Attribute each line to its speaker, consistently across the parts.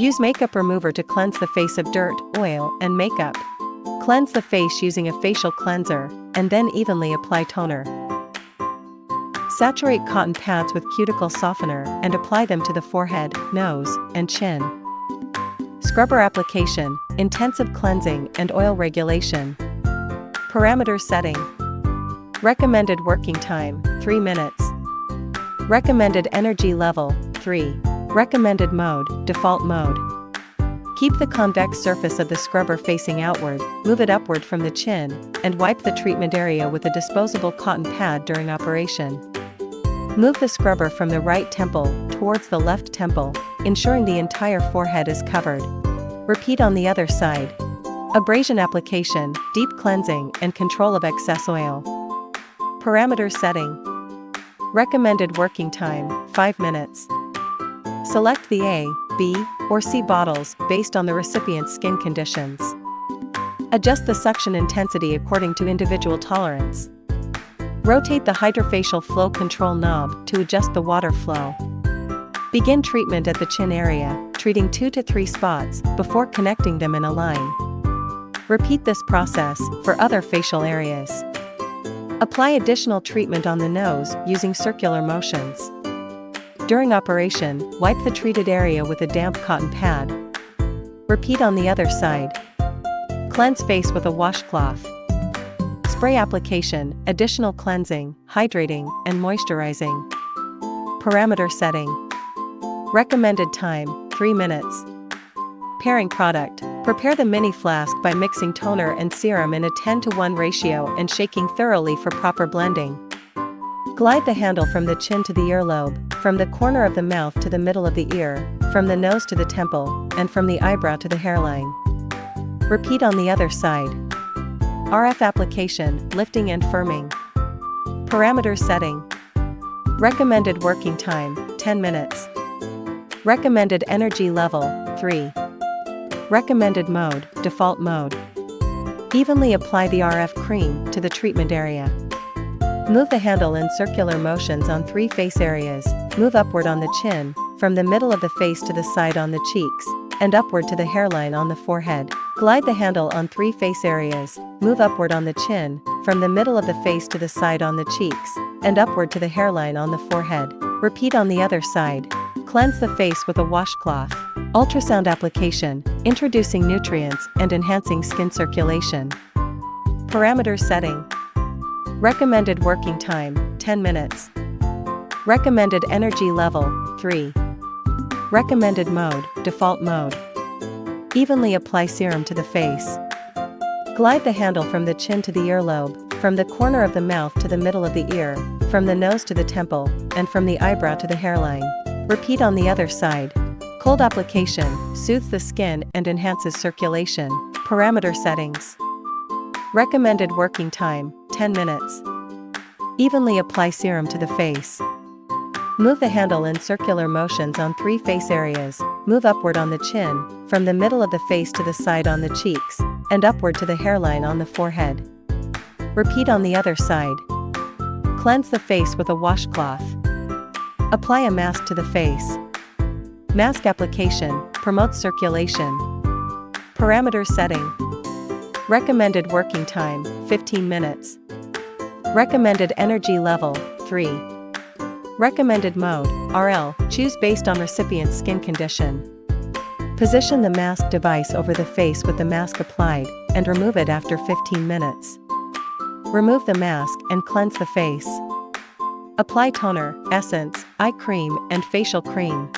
Speaker 1: Use makeup remover to cleanse the face of dirt, oil, and makeup. Cleanse the face using a facial cleanser, and then evenly apply toner. Saturate cotton pads with cuticle softener and apply them to the forehead, nose, and chin. Scrubber application, intensive cleansing and oil regulation. Parameter setting. Recommended working time, 3 minutes. Recommended energy level, 3. Recommended mode, default mode. Keep the convex surface of the scrubber facing outward, move it upward from the chin, and wipe the treatment area with a disposable cotton pad during operation. Move the scrubber from the right temple towards the left temple, ensuring the entire forehead is covered. Repeat on the other side. Abrasion application, deep cleansing and control of excess oil. Parameter setting. Recommended working time, 5 minutes. Select the A, B, or C bottles based on the recipient's skin conditions. Adjust the suction intensity according to individual tolerance. Rotate the Hydrafacial flow control knob to adjust the water flow. Begin treatment at the chin area, treating 2 to 3 spots before connecting them in a line. Repeat this process for other facial areas. Apply additional treatment on the nose using circular motions. During operation, wipe the treated area with a damp cotton pad. Repeat on the other side. Cleanse face with a washcloth. Spray application, additional cleansing, hydrating, and moisturizing. Parameter setting. Recommended time, 3 minutes. Pairing product. Prepare the mini flask by mixing toner and serum in a 10:1 ratio and shaking thoroughly for proper blending. Glide the handle from the chin to the earlobe, from the corner of the mouth to the middle of the ear, from the nose to the temple, and from the eyebrow to the hairline. Repeat on the other side. RF application, lifting and firming. Parameter setting. Recommended working time, 10 minutes. Recommended energy level, 3. Recommended mode, default mode. Evenly apply the RF cream to the treatment area. Move the handle in circular motions on 3 face areas, move upward on the chin, from the middle of the face to the side on the cheeks, and upward to the hairline on the forehead. Glide the handle on 3 face areas, move upward on the chin, from the middle of the face to the side on the cheeks, and upward to the hairline on the forehead. Repeat on the other side. Cleanse the face with a washcloth. Ultrasound application, introducing nutrients and enhancing skin circulation. Parameter setting. Recommended working time, 10 minutes. Recommended energy level, 3. Recommended mode, default mode. Evenly apply serum to the face. Glide the handle from the chin to the earlobe, from the corner of the mouth to the middle of the ear, from the nose to the temple, and from the eyebrow to the hairline. Repeat on the other side. Cold application, soothes the skin and enhances circulation. Parameter settings. Recommended working time, 10 minutes. Evenly apply serum to the face. Move the handle in circular motions on 3 face areas, move upward on the chin, from the middle of the face to the side on the cheeks, and upward to the hairline on the forehead. Repeat on the other side. Cleanse the face with a washcloth. Apply a mask to the face. Mask application, promotes circulation. Parameter setting. Recommended working time, 15 minutes. Recommended energy level, 3. Recommended mode, RL, choose based on recipient's skin condition. Position the mask device over the face with the mask applied, and remove it after 15 minutes. Remove the mask and cleanse the face. Apply toner, essence, eye cream, and facial cream.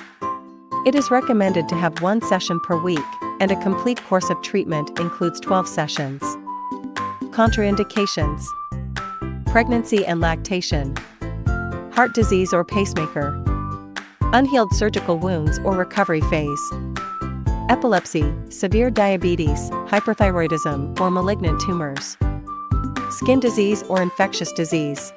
Speaker 1: It is recommended to have 1 session per week, and a complete course of treatment includes 12 sessions. Contraindications: pregnancy and lactation, heart disease or pacemaker, unhealed surgical wounds or recovery phase, epilepsy, severe diabetes, hyperthyroidism, or malignant tumors, skin disease or infectious disease.